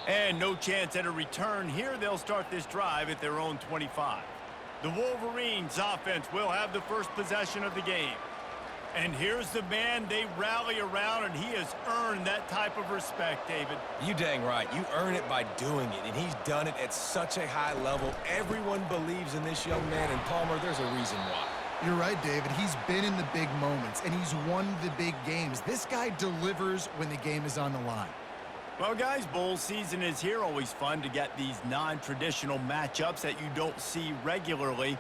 And no chance at a return here. They'll start this drive at their own 25. The Wolverines offense will have the first possession of the game. And here's the man they rally around, and he has earned that type of respect, David. You dang right. You earn it by doing it, and he's done it at such a high level. Everyone believes in this young man, and Palmer, there's a reason why. You're right, David. He's been in the big moments, and he's won the big games. This guy delivers when the game is on the line. Well, guys, bowl season is here. Always fun to get these non-traditional matchups that you don't see regularly.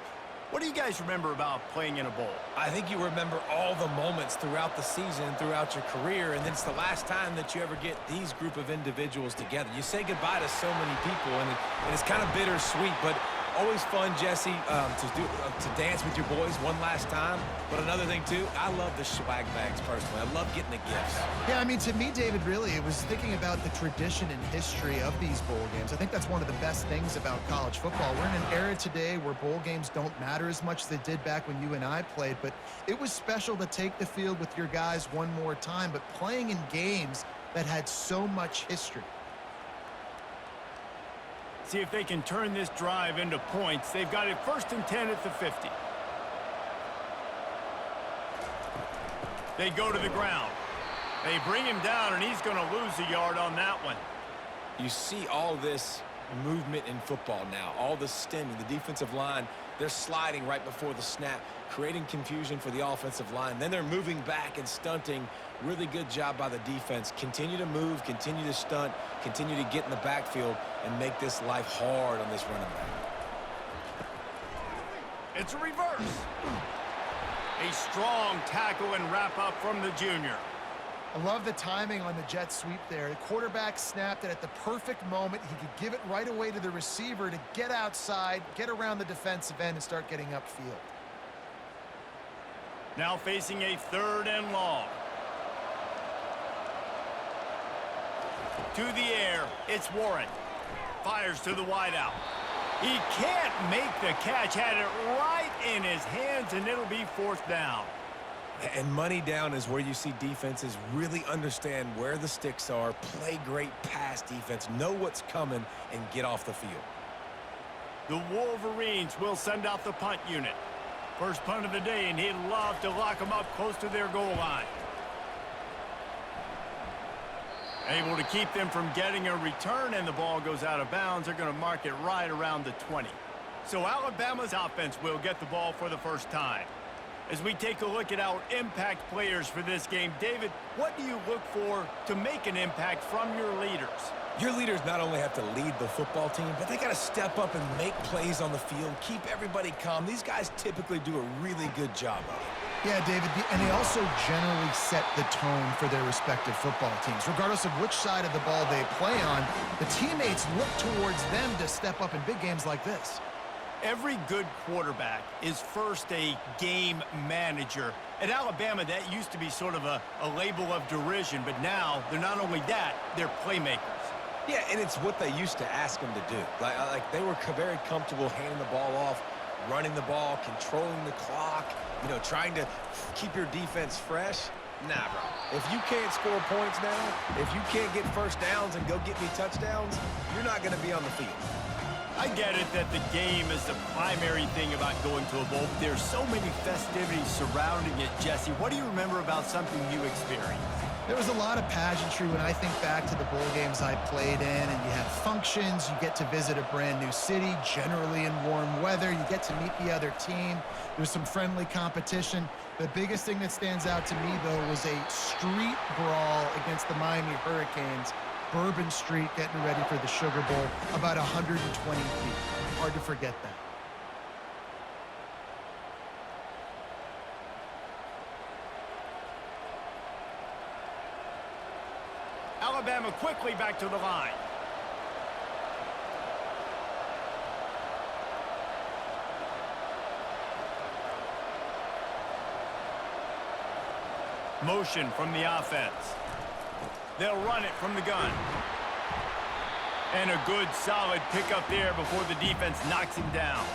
What do you guys remember about playing in a bowl? I think you remember all the moments throughout the season, throughout your career, and it's the last time that you ever get these group of individuals together. You say goodbye to so many people, and it's kind of bittersweet, but always fun, Jesse, to dance with your boys one last time. But another thing, too, I love the swag bags personally. I love getting the gifts. Yeah, I mean, to me, David, really, it was thinking about the tradition and history of these bowl games. I think that's one of the best things about college football. We're in an era today where bowl games don't matter as much as they did back when you and I played, but it was special to take the field with your guys one more time, but playing in games that had so much history. See if they can turn this drive into points. They've got it 1st and 10 at the 50. They go to the ground. They bring him down, and he's going to lose a yard on that one. You see all this movement in football now, all the stemming, the defensive line, they're sliding right before the snap, creating confusion for the offensive line. Then they're moving back and stunting. Really good job by the defense. Continue to move, continue to stunt, continue to get in the backfield and make this life hard on this running back. It's a reverse. A strong tackle and wrap up from the junior. I love the timing on the jet sweep there. The quarterback snapped it at the perfect moment. He could give it right away to the receiver to get outside, get around the defensive end, and start getting upfield. Now facing a 3rd and long. To the air, it's Warren. Fires to the wideout. He can't make the catch. Had it right in his hands, and it'll be 4th down. And money down is where you see defenses really understand where the sticks are, play great pass defense, know what's coming, and get off the field. The Wolverines will send out the punt unit. First punt of the day, and he'd love to lock them up close to their goal line. Able to keep them from getting a return, and the ball goes out of bounds. They're going to mark it right around the 20. So Alabama's offense will get the ball for the first time. As we take a look at our impact players for this game, David, what do you look for to make an impact from your leaders? Your leaders not only have to lead the football team, but they got to step up and make plays on the field, keep everybody calm. These guys typically do a really good job of it. Yeah, David, and they also generally set the tone for their respective football teams. Regardless of which side of the ball they play on, the teammates look towards them to step up in big games like this. Every good quarterback is first a game manager. At Alabama, that used to be sort of a label of derision, but now they're not only that, they're playmakers. Yeah, and it's what they used to ask them to do. Like they were very comfortable handing the ball off, running the ball, controlling the clock, trying to keep your defense fresh. Nah, bro. If you can't score points now, if you can't get first downs and go get me touchdowns, you're not going to be on the field. I get it that the game is the primary thing about going to a bowl, but there's so many festivities surrounding it, Jesse. What do you remember about something you experienced? There was a lot of pageantry when I think back to the bowl games I played in, and you had functions, you get to visit a brand new city, generally in warm weather, you get to meet the other team, there's some friendly competition. The biggest thing that stands out to me, though, was a street brawl against the Miami Hurricanes. Bourbon Street getting ready for the Sugar Bowl, about 120 feet. Hard to forget that. Alabama quickly back to the line. Motion from the offense. They'll run it from the gun. And a good, solid pickup there before the defense knocks him down.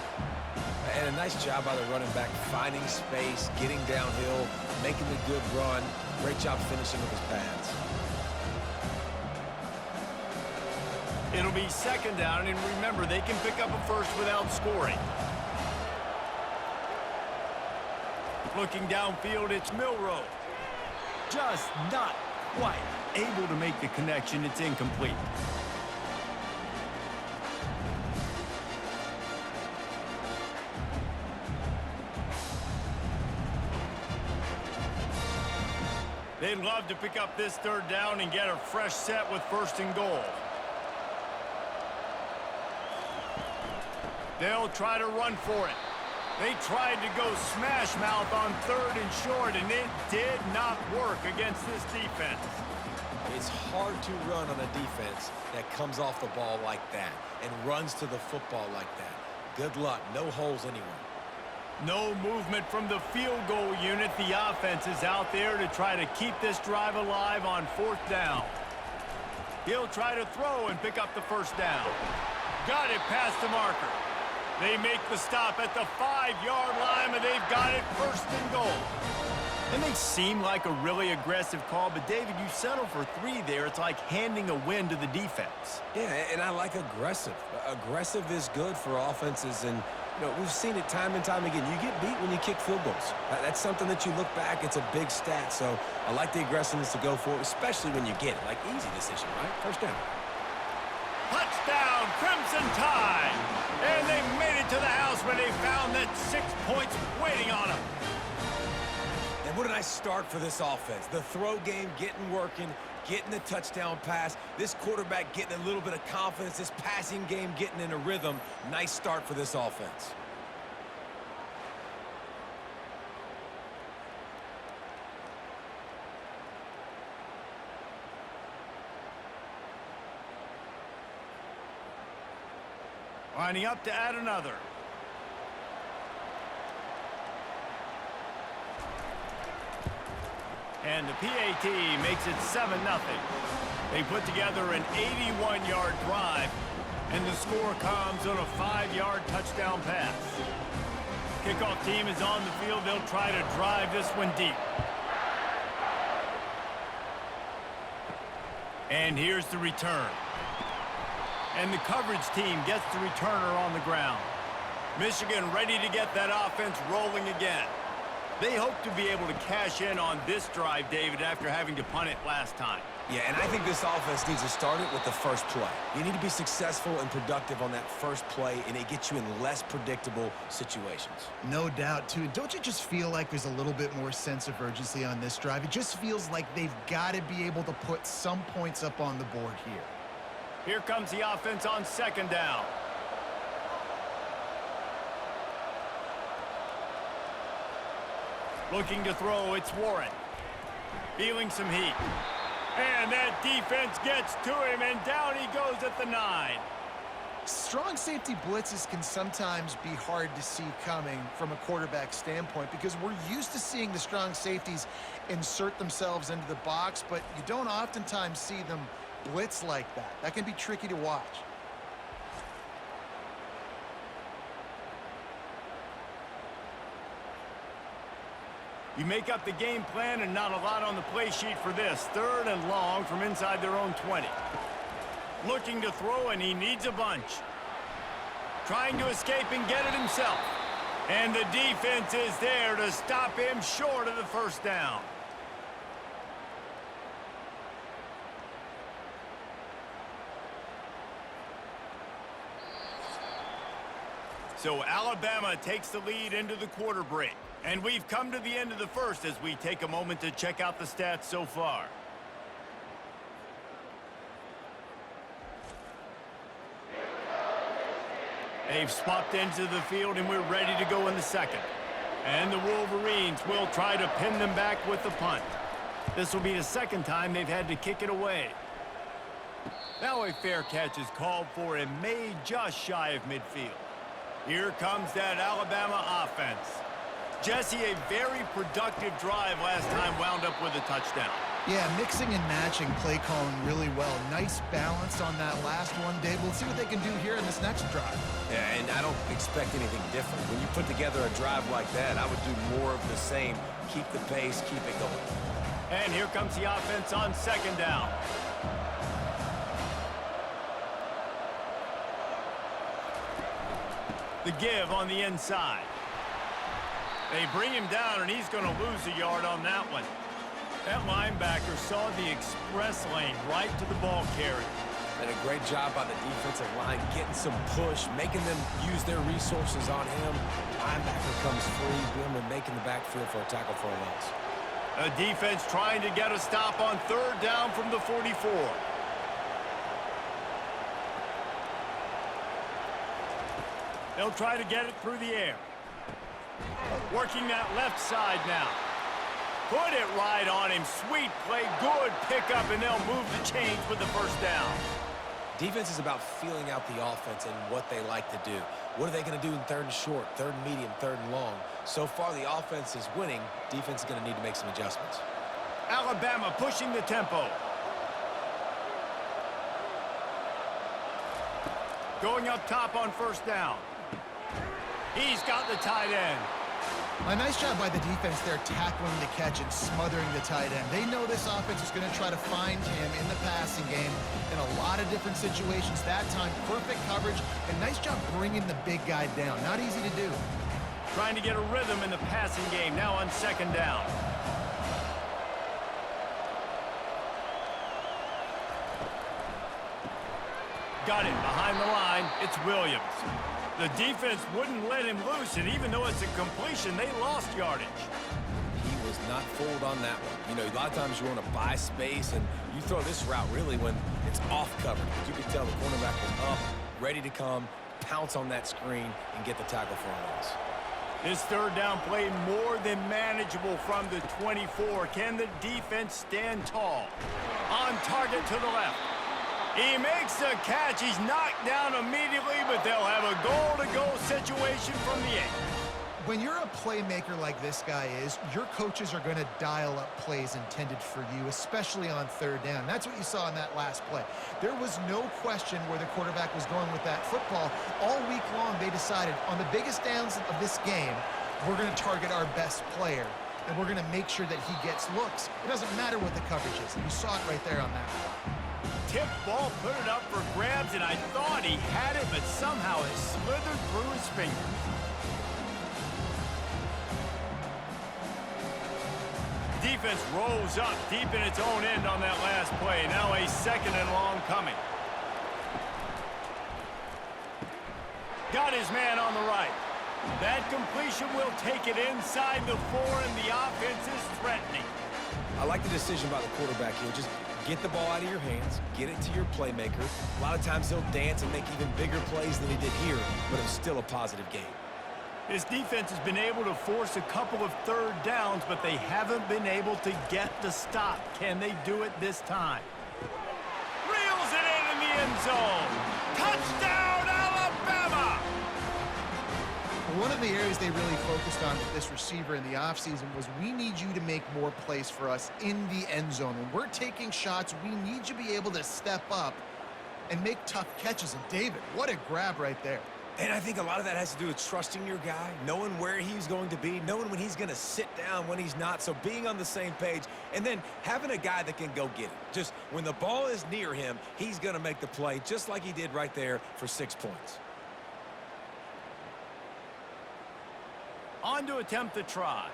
And a nice job by the running back, finding space, getting downhill, making the good run. Great job finishing with his pads. It'll be second down, and remember, they can pick up a first without scoring. Looking downfield, it's Milrow. Just not quite able to make the connection. It's incomplete. They'd love to pick up this third down and get a fresh set with first and goal. They'll try to run for it. They tried to go smash mouth on third and short, and it did not work against this defense. It's hard to run on a defense that comes off the ball like that and runs to the football like that. Good luck. No holes anywhere. No movement from the field goal unit. The offense is out there to try to keep this drive alive on fourth down. He'll try to throw and pick up the first down. Got it past the marker. They make the stop at the 5-yard line, but they've got it first and goal. It may seem like a really aggressive call, but David, you settle for 3 there. It's like handing a win to the defense. Yeah, and I like aggressive. Aggressive is good for offenses, and you know, we've seen it time and time again. You get beat when you kick field goals. That's something that you look back, it's a big stat. So I like the aggressiveness to go for it, especially when you get it. Like, easy decision, right? First down. Touchdown, Crimson Tide! And they made it to the house where they found that 6 points waiting on them. And what a nice start for this offense. The throw game getting working, getting the touchdown pass. This quarterback getting a little bit of confidence. This passing game getting in a rhythm. Nice start for this offense. Lining up to add another. And the PAT makes it 7-0. They put together an 81-yard drive, and the score comes on a 5-yard touchdown pass. Kickoff team is on the field. They'll try to drive this one deep. And here's the return. And the coverage team gets the returner on the ground. Michigan ready to get that offense rolling again. They hope to be able to cash in on this drive, David, after having to punt it last time. Yeah, and I think this offense needs to start it with the first play. You need to be successful and productive on that first play, and it gets you in less predictable situations. No doubt, too. Don't you just feel like there's a little bit more sense of urgency on this drive? It just feels like they've got to be able to put some points up on the board here. Here comes the offense on second down. Looking to throw, it's Warren. Feeling some heat. And that defense gets to him, and down he goes at the 9. Strong safety blitzes can sometimes be hard to see coming from a quarterback standpoint because we're used to seeing the strong safeties insert themselves into the box, but you don't oftentimes see them blitz like that. That can be tricky to watch. You make up the game plan and not a lot on the play sheet for this. Third and long from inside their own 20. Looking to throw, and he needs a bunch. Trying to escape and get it himself. And the defense is there to stop him short of the first down. So Alabama takes the lead into the quarter break. And we've come to the end of the first as we take a moment to check out the stats so far. They've swapped into the field, and we're ready to go in the second. And the Wolverines will try to pin them back with the punt. This will be the second time they've had to kick it away. Now a fair catch is called for and made just shy of midfield. Here comes that Alabama offense. Jesse, a very productive drive last time wound up with a touchdown. Yeah, mixing and matching play calling really well. Nice balance on that last one, Dave. We'll see what they can do here in this next drive. Yeah, and I don't expect anything different. When you put together a drive like that, I would do more of the same. Keep the pace, keep it going. And here comes the offense on second down. The give on the inside. They bring him down, and he's going to lose a yard on that one. That linebacker saw the express lane right to the ball carrier. And a great job by the defensive line, getting some push, making them use their resources on him. Linebacker comes free, boom, and making the backfield for a tackle for a loss. A defense trying to get a stop on third down from the 44. They'll try to get it through the air. Working that left side now. Put it right on him. Sweet play, good pickup, and they'll move the chains with the first down. Defense is about feeling out the offense and what they like to do. What are they going to do in third and short, third and medium, third and long? So far, the offense is winning. Defense is going to need to make some adjustments. Alabama pushing the tempo. Going up top on first down. He's got the tight end. A nice job by the defense there tackling the catch and smothering the tight end. They know this offense is going to try to find him in the passing game in a lot of different situations. That time, perfect coverage, and nice job bringing the big guy down. Not easy to do. Trying to get a rhythm in the passing game now on second down. Got it behind the line. It's Williams. The defense wouldn't let him loose, and even though it's a completion, they lost yardage. He was not fooled on that one. You know, a lot of times you want to buy space, and you throw this route really when it's off coverage. You can tell the cornerback was up, ready to come, pounce on that screen, and get the tackle for a loss. This third down play more than manageable from the 24. Can the defense stand tall? On target to the left. He makes the catch. He's knocked down immediately, but they'll have a goal-to-go situation from the 8. When you're a playmaker like this guy is, your coaches are going to dial up plays intended for you, especially on third down. That's what you saw in that last play. There was no question where the quarterback was going with that football. All week long, they decided on the biggest downs of this game, we're going to target our best player, and we're going to make sure that he gets looks. It doesn't matter what the coverage is. You saw it right there on that one. Tipped ball, put it up for grabs, and I thought he had it, but somehow it slithered through his fingers. Defense rolls up deep in its own end on that last play. Now a second and long coming. Got his man on the right. That completion will take it inside the 4, and the offense is threatening. I like the decision by the quarterback here. Just get the ball out of your hands, get it to your playmaker. A lot of times he'll dance and make even bigger plays than he did here, but it was still a positive game. His defense has been able to force a couple of third downs, but they haven't been able to get the stop. Can they do it this time? Reels it in the end zone. Touchdown, Alabama! One of the areas they really focused on with this receiver in the offseason was we need you to make more plays for us in the end zone. When we're taking shots, we need you to be able to step up and make tough catches. And David, what a grab right there. And I think a lot of that has to do with trusting your guy, knowing where he's going to be, knowing when he's going to sit down, when he's not. So being on the same page, and then having a guy that can go get it. Just when the ball is near him, he's going to make the play, just like he did right there for 6 points. On to attempt the try.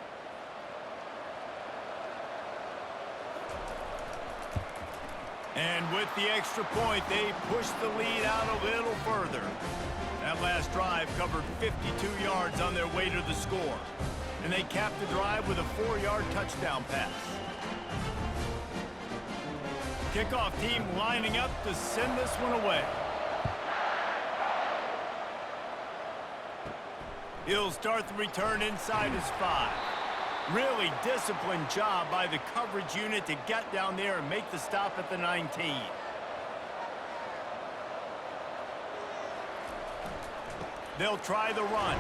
And with the extra point, they push the lead out a little further. That last drive covered 52 yards on their way to the score. And they capped the drive with a 4-yard touchdown pass. Kickoff team lining up to send this one away. He'll start the return inside his 5. Really disciplined job by the coverage unit to get down there and make the stop at the 19. They'll try the run.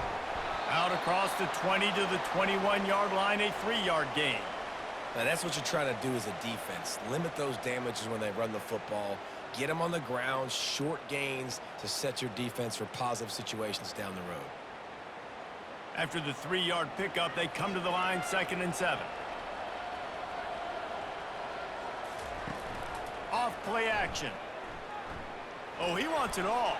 Out across the 20 to the 21-yard line, a 3-yard gain. Now that's what you're trying to do as a defense. Limit those damages when they run the football. Get them on the ground, short gains to set your defense for positive situations down the road. After the 3-yard pickup, they come to the line, 2nd and 7. Off play action. Oh, he wants it all.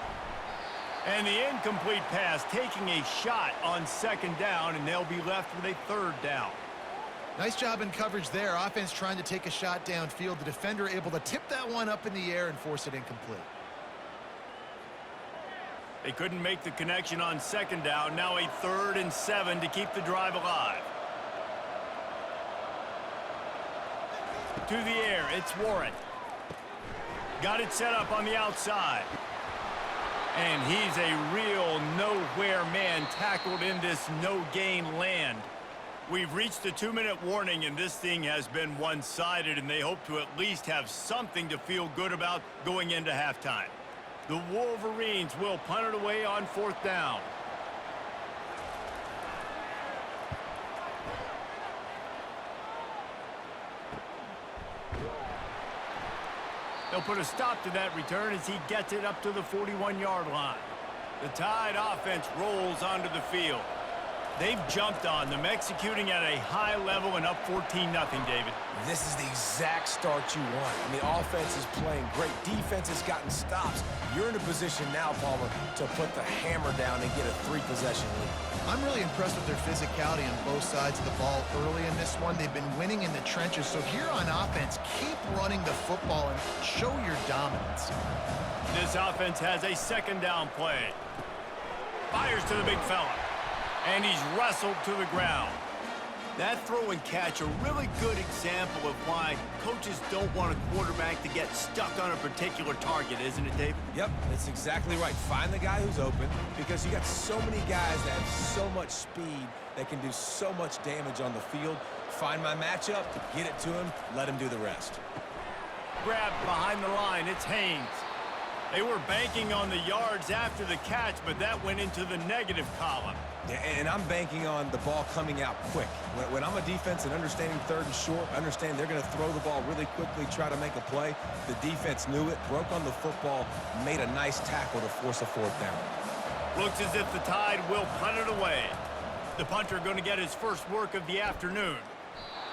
And the incomplete pass taking a shot on second down, and they'll be left with a third down. Nice job in coverage there. Offense trying to take a shot downfield. The defender able to tip that one up in the air and force it incomplete. They couldn't make the connection on second down. Now a 3rd and 7 to keep the drive alive. To the air, it's Warren. Got it set up on the outside. And he's a real nowhere man tackled in this no-gain land. We've reached the 2-minute warning, and this thing has been one-sided, and they hope to at least have something to feel good about going into halftime. The Wolverines will punt it away on 4th down. They'll put a stop to that return as he gets it up to the 41-yard line. The Tide offense rolls onto the field. They've jumped on them, executing at a high level and up 14-0, David. This is the exact start you want. And the offense is playing great. Defense has gotten stops. You're in a position now, Palmer, to put the hammer down and get a 3-possession lead. I'm really impressed with their physicality on both sides of the ball early in this one. They've been winning in the trenches. So here on offense, keep running the football and show your dominance. This offense has a 2nd down play. Fires to the big fella. And he's wrestled to the ground. That throw and catch, a really good example of why coaches don't want a quarterback to get stuck on a particular target, isn't it, David? Yep, that's exactly right. Find the guy who's open, because you got so many guys that have so much speed that can do so much damage on the field. Find my matchup, get it to him, let him do the rest. Grabbed behind the line, it's Haynes. They were banking on the yards after the catch, but that went into the negative column. Yeah, and I'm banking on the ball coming out quick. When I'm a defense and understanding 3rd and short, understand they're going to throw the ball really quickly, try to make a play. The defense knew it, broke on the football, made a nice tackle to force a 4th down. Looks as if the Tide will punt it away. The punter going to get his first work of the afternoon.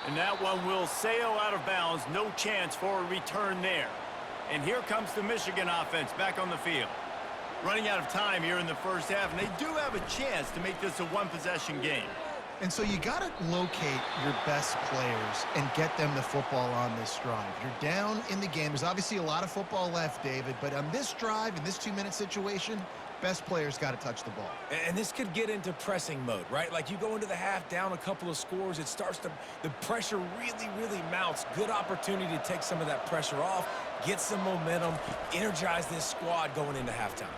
And that one will sail out of bounds. No chance for a return there. And here comes the Michigan offense back on the field. Running out of time here in the first half, and they do have a chance to make this a 1-possession game. And so you got to locate your best players and get them the football on this drive. You're down in the game. There's obviously a lot of football left, David, but on this drive, in this 2-minute situation, best players got to touch the ball. And this could get into pressing mode, right? Like you go into the half down a couple of scores, it starts to, the pressure really mounts. Good opportunity to take some of that pressure off, get some momentum, energize this squad going into halftime.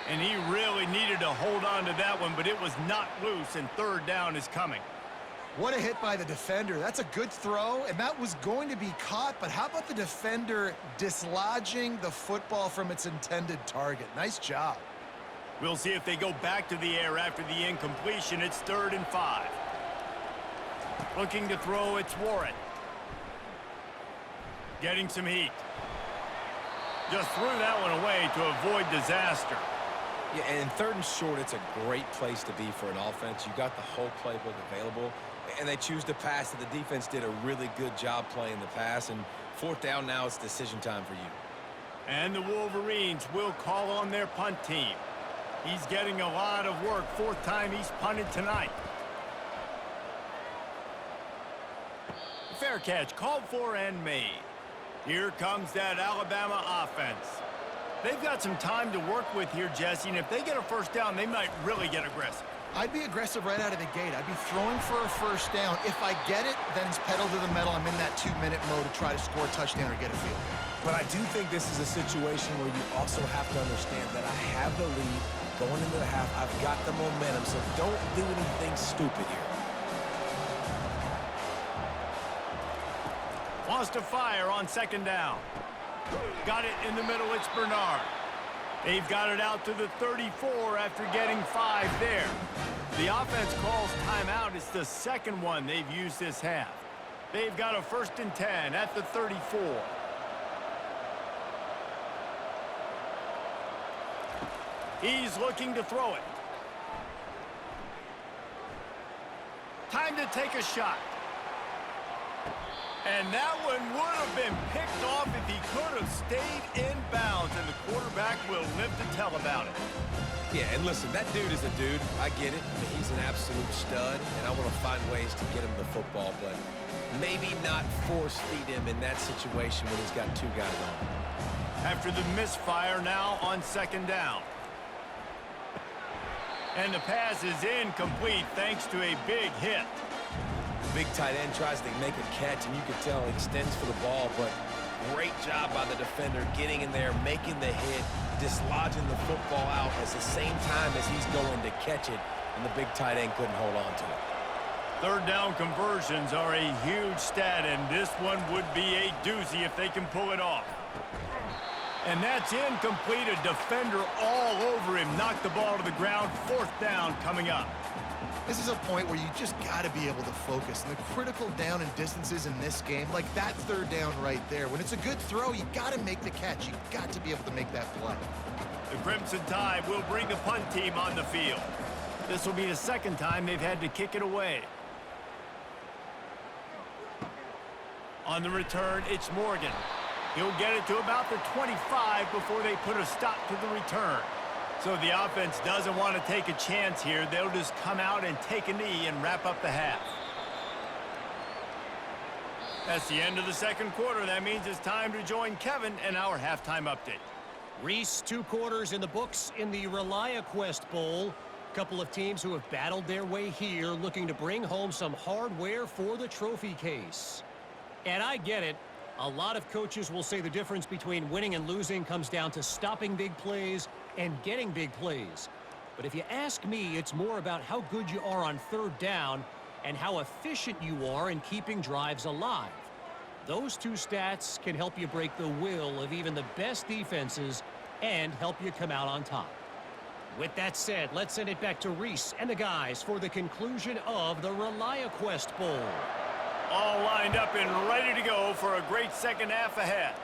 And he really needed to hold on to that one, but it was not loose, and 3rd down is coming. What a hit by the defender. That's a good throw, and that was going to be caught, but how about the defender dislodging the football from its intended target? Nice job. We'll see if they go back to the air after the incompletion. It's 3rd and 5. Looking to throw, it's Warren. Getting some heat. Just threw that one away to avoid disaster. Yeah, and 3rd and short, it's a great place to be for an offense. You got the whole playbook available, and they choose to pass. And the defense did a really good job playing the pass. And 4th down now, it's decision time for you. And the Wolverines will call on their punt team. He's getting a lot of work. 4th time he's punted tonight. Fair catch called for and made. Here comes that Alabama offense. They've got some time to work with here, Jesse, and if they get a 1st down, they might really get aggressive. I'd be aggressive right out of the gate. I'd be throwing for a 1st down. If I get it, then it's pedal to the metal. I'm in that 2-minute mode to try to score a touchdown or get a field. But I do think this is a situation where you also have to understand that I have the lead going into the half. I've got the momentum, so don't do anything stupid here. Wants to fire on 2nd down. Got it in the middle, it's Bernard. They've got it out to the 34 after getting 5 there. The offense calls timeout. It's the 2nd one they've used this half. They've got a 1st and 10 at the 34. He's looking to throw it. Time to take a shot. And that one would have been picked off if he could have stayed in bounds, and the quarterback quarterback will live to tell about it. Yeah, and listen, that dude is a dude. I get it. I mean, he's an absolute stud, and I want to find ways to get him the football, but maybe not force feed him in that situation when he's got two guys on him. After the misfire, now on second down. And the pass is incomplete thanks to a big hit. Big tight end tries to make a catch, and you can tell he extends for the ball, but great job by the defender getting in there, making the hit, dislodging the football out at the same time as he's going to catch it, and the big tight end couldn't hold on to it. Third down conversions are a huge stat, and this one would be a doozy if they can pull it off. And that's incomplete. A defender all over him. Knocked the ball to the ground. Fourth down coming up. This is a point where you just got to be able to focus. And the critical down and distances in this game, like that third down right there, when it's a good throw, you got to make the catch. You got to be able to make that play. The Crimson Tide will bring the punt team on the field. This will be the second time they've had to kick it away. On the return, it's Morgan. He'll get it to about the 25 before they put a stop to the return. So the offense doesn't want to take a chance here. They'll just come out and take a knee and wrap up the half. That's the end of the second quarter. That means it's time to join Kevin and our halftime update. Reese, 2 quarters in the books in the ReliaQuest Bowl. A couple of teams who have battled their way here, looking to bring home some hardware for the trophy case. And I get it. A lot of coaches will say the difference between winning and losing comes down to stopping big plays and getting big plays. But if you ask me, it's more about how good you are on third down and how efficient you are in keeping drives alive. Those two stats can help you break the will of even the best defenses and help you come out on top. With that said, let's send it back to Reese and the guys for the conclusion of the ReliaQuest Bowl. All lined up and ready to go for a great second half ahead.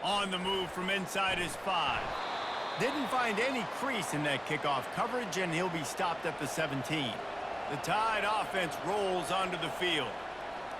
On the move from inside his 5. Didn't find any crease in that kickoff coverage, and he'll be stopped at the 17. The Tide offense rolls onto the field.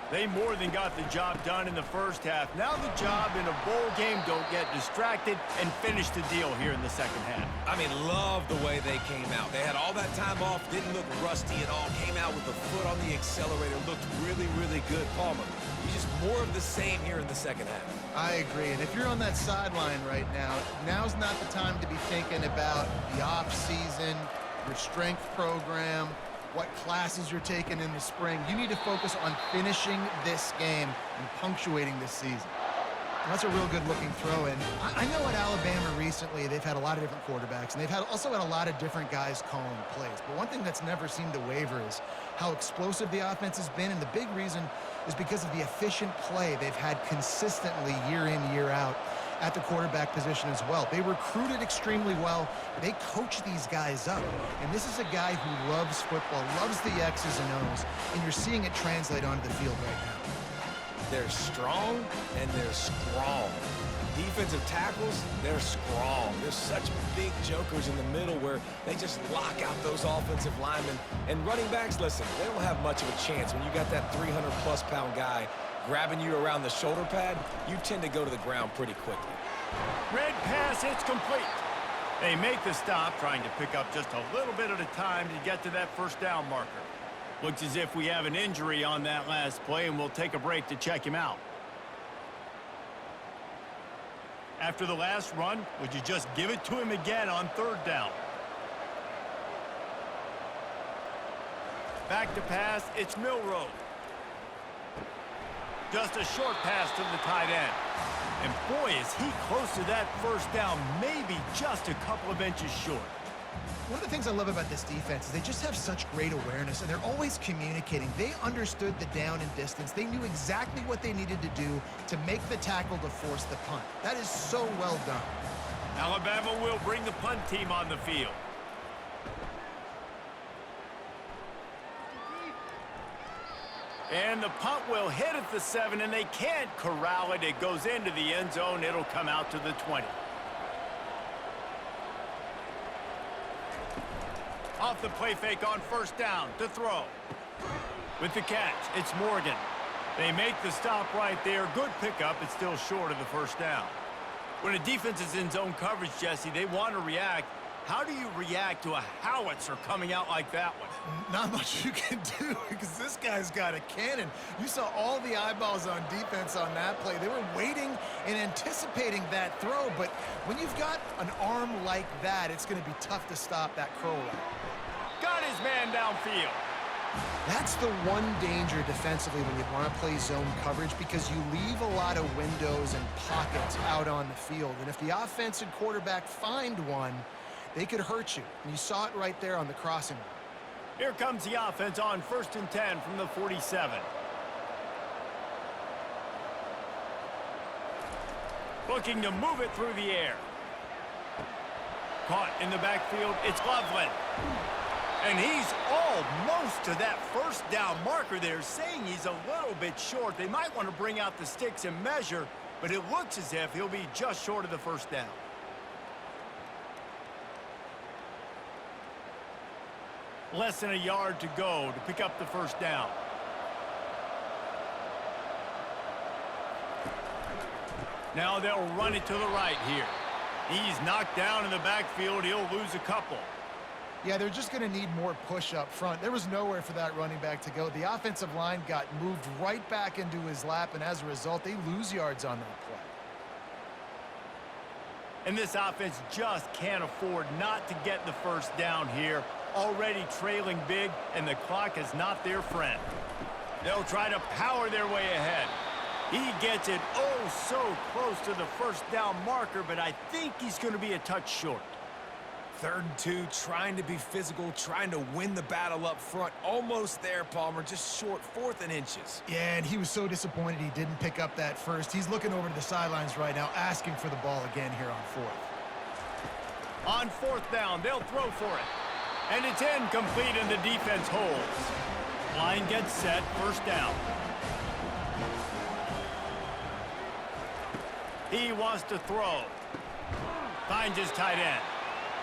They more than got the job done in the first half. Now the job in a bowl game, don't get distracted and finish the deal here in the second half. I mean, love the way they came out. They had all that time off, didn't look rusty at all, came out with the foot on the accelerator, looked really, really good. Palmer, just more of the same here in the second half. I agree. And if you're on that sideline right now, now's not the time to be thinking about the off season, your strength program, what classes you're taking in the spring. You need to focus on finishing this game and punctuating this season. And that's a real good-looking throw-in. I know at Alabama recently they've had a lot of different quarterbacks, and they've also had a lot of different guys calling plays. But one thing that's never seemed to waver is how explosive the offense has been, and the big reason is because of the efficient play they've had consistently year in, year out at the quarterback position as well. They recruited extremely well. They coach these guys up. And this is a guy who loves football, loves the X's and O's, and you're seeing it translate onto the field right now. They're strong and they're strong. Defensive tackles, they're strong. There's such big jokers in the middle where they just lock out those offensive linemen. And running backs, listen, they don't have much of a chance when you got that 300-plus pound guy grabbing you around the shoulder pad. You tend to go to the ground pretty quickly. Red pass, it's complete. They make the stop, trying to pick up just a little bit at a time to get to that first down marker. Looks as if we have an injury on that last play, and we'll take a break to check him out. After the last run, would you just give it to him again on third down? Back to pass, it's Milroe. Just a short pass to the tight end. And boy, is he close to that first down, maybe just a couple of inches short. One of the things I love about this defense is they just have such great awareness, and they're always communicating. They understood the down and distance. They knew exactly what they needed to do to make the tackle to force the punt. That is so well done. Alabama will bring the punt team on the field. And the punt will hit at the 7, and they can't corral it. It goes into the end zone. It'll come out to the 20. Off the play fake on first down to throw. With the catch, it's Morgan. They make the stop right there. Good pickup. It's still short of the first down. When a defense is in zone coverage, Jesse, they want to react. How do you react to a howitzer coming out like that one? Not much you can do because this guy's got a cannon. You saw all the eyeballs on defense on that play. They were waiting and anticipating that throw, but when you've got an arm like that, it's going to be tough to stop that curl route. Got his man downfield. That's the one danger defensively when you want to play zone coverage because you leave a lot of windows and pockets out on the field. And if the offensive quarterback find one, they could hurt you. And you saw it right there on the crossing route. Here comes the offense on 1st and 10 from the 47. Looking to move it through the air. Caught in the backfield, it's Loveland. And he's almost to that first down marker there, saying he's a little bit short. They might want to bring out the sticks and measure, but it looks as if he'll be just short of the first down. Less than a yard to go to pick up the first down. Now they'll run it to the right here. He's knocked down in the backfield. He'll lose a couple. Yeah, they're just going to need more push up front. There was nowhere for that running back to go. The offensive line got moved right back into his lap, and as a result, they lose yards on that play. And this offense just can't afford not to get the first down here. Already trailing big, and the clock is not their friend. They'll try to power their way ahead. He gets it oh so close to the first down marker, but I think he's going to be a touch short. 3rd and 2, trying to be physical, trying to win the battle up front. Almost there, Palmer, just short, 4th and inches. Yeah, and he was so disappointed he didn't pick up that first. He's looking over to the sidelines right now, asking for the ball again here on 4th. On 4th down, they'll throw for it. And it's incomplete, and the defense holds. Line gets set, first down. He wants to throw. Finds his tight end.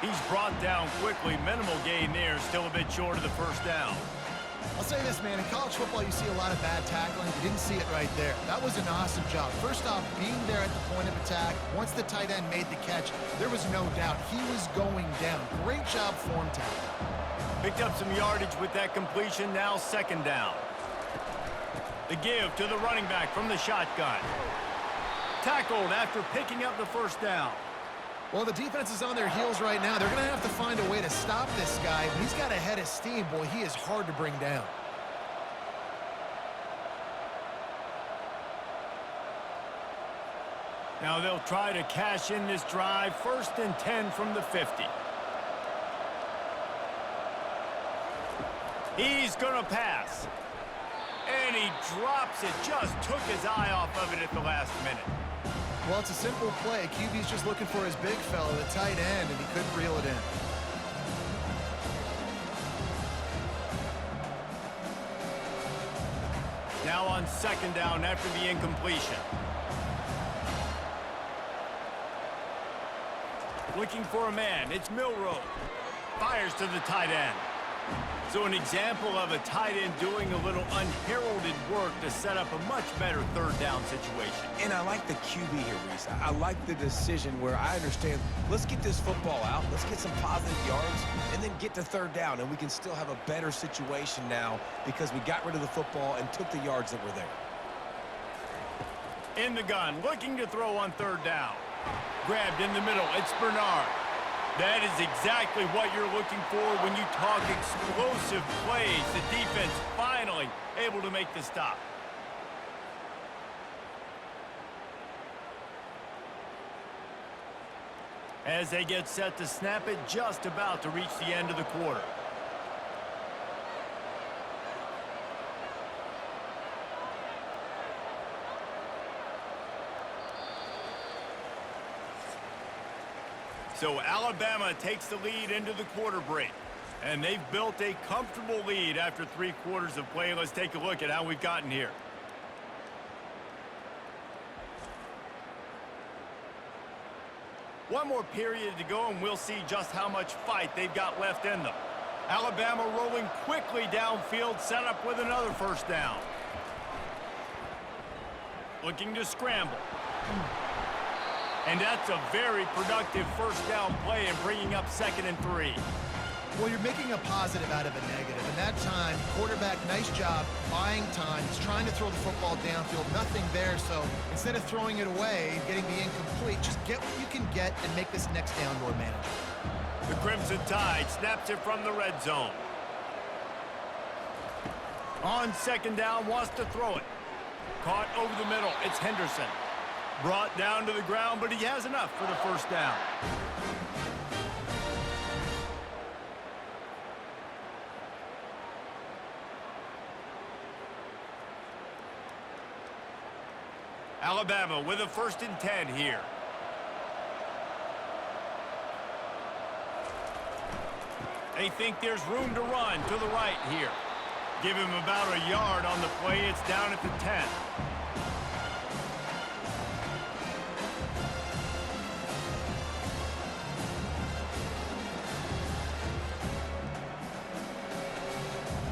He's brought down quickly. Minimal gain there, still a bit short of the first down. I'll say this, man. In college football, you see a lot of bad tackling. You didn't see it right there. That was an awesome job. First off, being there at the point of attack. Once the tight end made the catch, there was no doubt he was going down. Great job form tackling. Picked up some yardage with that completion. Now 2nd down. The give to the running back from the shotgun. Tackled after picking up the first down. Well, the defense is on their heels right now. They're going to have to find a way to stop this guy. But he's got a head of steam. Boy, he is hard to bring down. Now they'll try to cash in this drive. 1st and 10 from the 50. He's going to pass. And he drops it. Just took his eye off of it at the last minute. Well, it's a simple play. QB's just looking for his big fella, the tight end, and he couldn't reel it in. Now on 2nd down after the incompletion. Looking for a man. It's Milroe. Fires to the tight end. So an example of a tight end doing a little unheralded work to set up a much better 3rd down situation. And I like the QB here, Reese. I like the decision where I understand, let's get this football out, let's get some positive yards, and then get to 3rd down, and we can still have a better situation now because we got rid of the football and took the yards that were there. In the gun, looking to throw on 3rd down. Grabbed in the middle, it's Bernard. That is exactly what you're looking for when you talk explosive plays. The defense finally able to make the stop. As they get set to snap it, just about to reach the end of the quarter. So Alabama takes the lead into the quarter break. And they've built a comfortable lead after 3 quarters of play. Let's take a look at how we've gotten here. One more period to go, and we'll see just how much fight they've got left in them. Alabama rolling quickly downfield, set up with another first down. Looking to scramble. And that's a very productive first down play and bringing up 2nd and 3. Well, you're making a positive out of a negative. And that time, quarterback, nice job buying time. He's trying to throw the football downfield. Nothing there. So instead of throwing it away, getting the incomplete, just get what you can get and make this next down more manageable. The Crimson Tide snaps it from the red zone. On 2nd down, wants to throw it. Caught over the middle. It's Henderson. Brought down to the ground, but he has enough for the first down. Alabama with a 1st and 10 here. They think there's room to run to the right here. Give him about a yard on the play. It's down at the 10.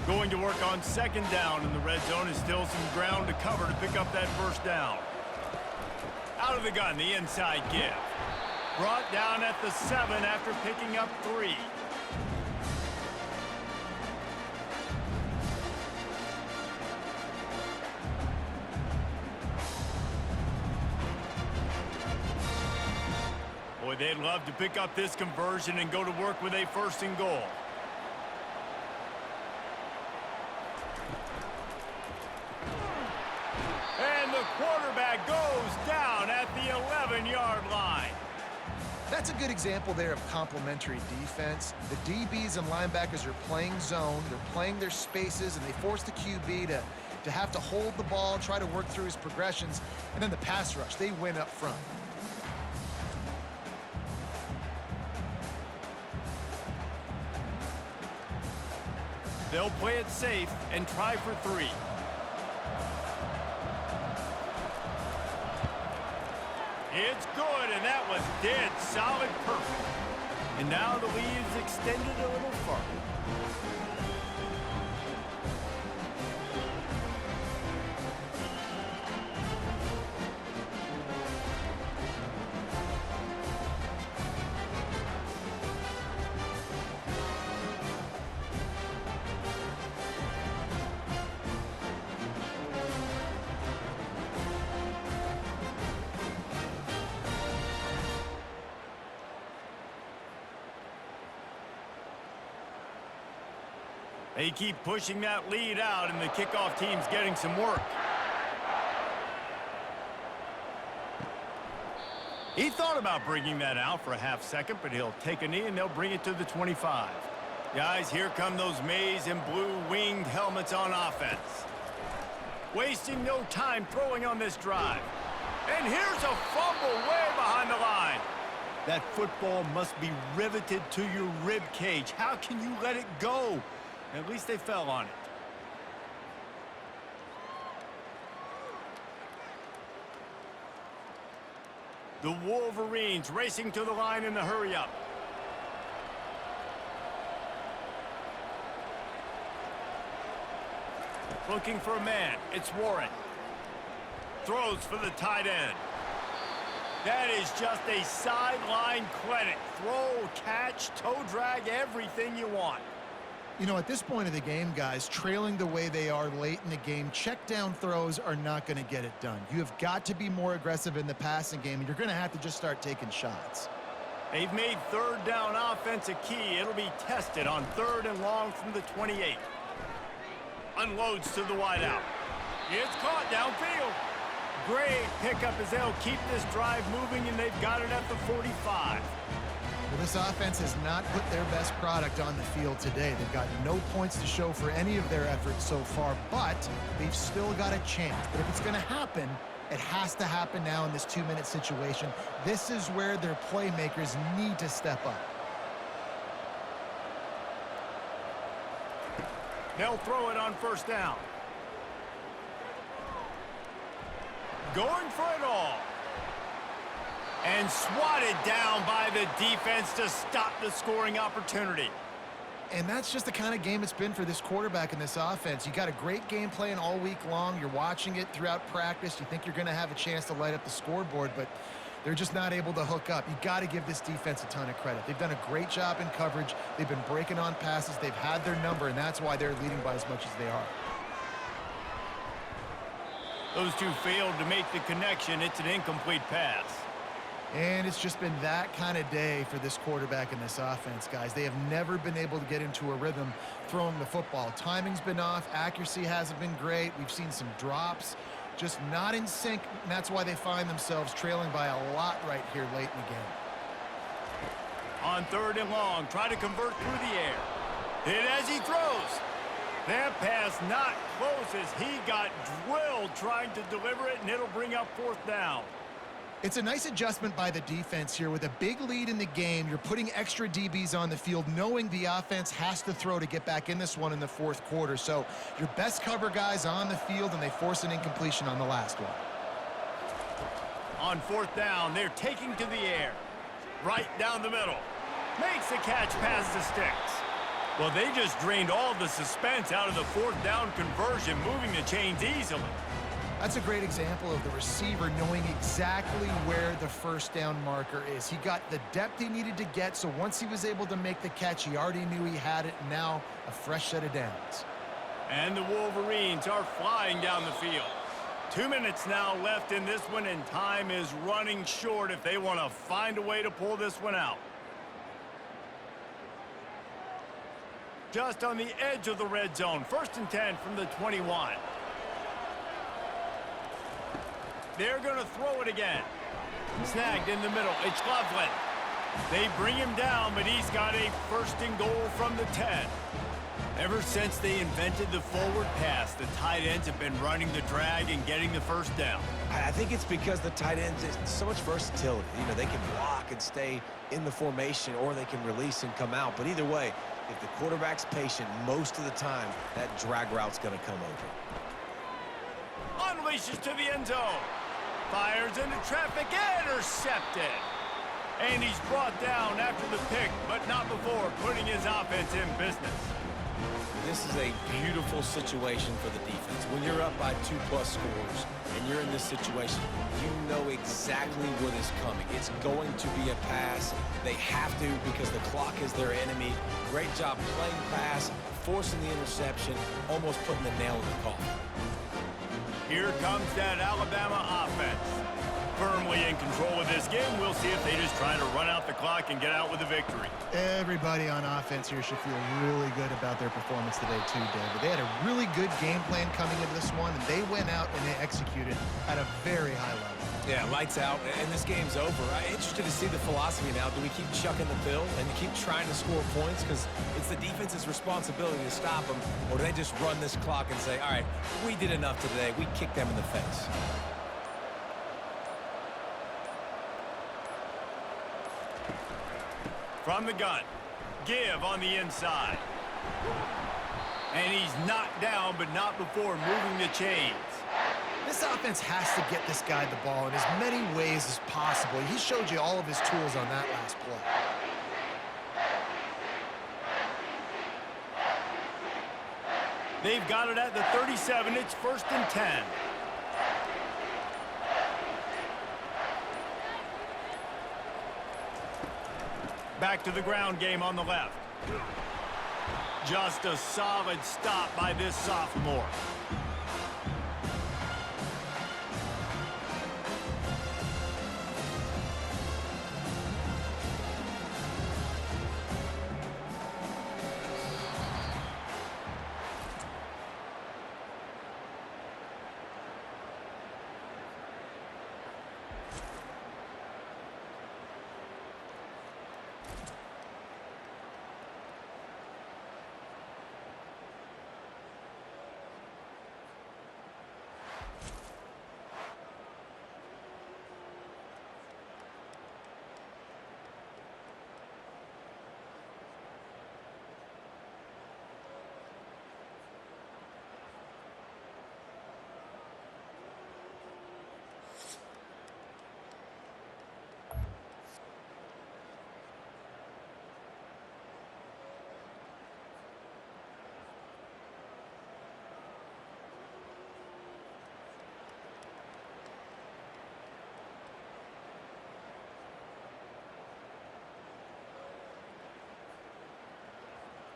Going to work on 2nd down in the red zone. Is still some ground to cover to pick up that first down. Out of the gun, the inside give. Brought down at the 7 after picking up 3. Boy, they'd love to pick up this conversion and go to work with a 1st and goal. And the quarterback goes down at the 11-yard line. That's a good example there of complementary defense. The DBs and linebackers are playing zone. They're playing their spaces, and they force the QB to have to hold the ball, try to work through his progressions. And then the pass rush, they win up front. They'll play it safe and try for 3. It's good, and that was dead solid perfect. And now the lead is extended a little further. They keep pushing that lead out, and the kickoff team's getting some work. He thought about bringing that out for a half second, but he'll take a knee, and they'll bring it to the 25. Guys, here come those maize and blue winged helmets on offense. Wasting no time throwing on this drive. And here's a fumble way behind the line. That football must be riveted to your rib cage. How can you let it go? At least they fell on it. The Wolverines racing to the line in the hurry-up. Looking for a man. It's Warren. Throws for the tight end. That is just a sideline clinic. Throw, catch, toe drag, everything you want. You know, at this point of the game, guys, trailing the way they are late in the game, check down throws are not going to get it done. You have got to be more aggressive in the passing game, and you're going to have to just start taking shots. They've made 3rd down offense a key. It'll be tested on 3rd and long from the 28. Unloads to the wideout. It's caught downfield. Great pickup as they'll keep this drive moving, and they've got it at the 45. Well, this offense has not put their best product on the field today. They've got no points to show for any of their efforts so far, but they've still got a chance. But if it's going to happen, it has to happen now in this 2-minute situation. This is where their playmakers need to step up. They'll throw it on 1st down. Going for it all. And swatted down by the defense to stop the scoring opportunity. And that's just the kind of game it's been for this quarterback in this offense. You got a great game plan all week long. You're watching it throughout practice. You think you're going to have a chance to light up the scoreboard, but They're just not able to hook up. You got to give this defense a ton of credit. They've done a great job in coverage. They've been breaking on passes. They've had their number, and that's why they're leading by as much as they are. Those two failed to make the connection. It's an incomplete pass. And it's just been that kind of day for this quarterback and this offense, guys. They have never been able to get into a rhythm throwing the football. Timing's been off. Accuracy hasn't been great. We've seen some drops. Just not in sync, and that's why they find themselves trailing by a lot right here late in the game. On 3rd and long, try to convert through the air. Hit as he throws. That pass not close as he got drilled trying to deliver it, and it'll bring up 4th down. It's a nice adjustment by the defense here. With a big lead in the game, you're putting extra DBs on the field, knowing the offense has to throw to get back in this one in the 4th quarter. So your best cover guys on the field, and they force an incompletion on the last one. On 4th down, they're taking to the air. Right down the middle. Makes the catch past the sticks. Well, they just drained all the suspense out of the 4th down conversion, moving the chains easily. That's a great example of the receiver knowing exactly where the 1st down marker is. He got the depth he needed to get, so once he was able to make the catch, he already knew he had it, and now a fresh set of downs. And the Wolverines are flying down the field. 2 minutes now left in this one, and time is running short if they want to find a way to pull this one out. Just on the edge of the red zone. 1st and 10 from the 21. They're going to throw it again. Snagged in the middle. It's Loveland. They bring him down, but he's got a 1st and goal from the 10. Ever since they invented the forward pass, the tight ends have been running the drag and getting the 1st down. I think it's because the tight ends is so much versatility. You know, they can block and stay in the formation, or they can release and come out. But either way, if the quarterback's patient, most of the time, that drag route's going to come open. Unleashes to the end zone. Fires into traffic, intercepted. And he's brought down after the pick, but not before putting his offense in business. This is a beautiful situation for the defense. When you're up by 2+ scores and you're in this situation, you know exactly what is coming. It's going to be a pass. They have to, because the clock is their enemy. Great job playing pass, forcing the interception, almost putting the nail in the coffin. Here comes that Alabama offense. Firmly in control of this game. We'll see if they just try to run out the clock and get out with a victory. Everybody on offense here should feel really good about their performance today too, David. They had a really good game plan coming into this one, and they went out and they executed at a very high level. Yeah, lights out, and this game's over. I'm interested to see the philosophy now. Do we keep chucking the pill and keep trying to score points because it's the defense's responsibility to stop them, or do they just run this clock and say, all right, we did enough today. We kicked them in the face. From the gun. Give on the inside. And he's knocked down, but not before moving the chains. This offense has to get this guy the ball in as many ways as possible. He showed you all of his tools on that last play. They've got it at the 37. It's 1st and 10. Back to the ground game on the left. Just a solid stop by this sophomore.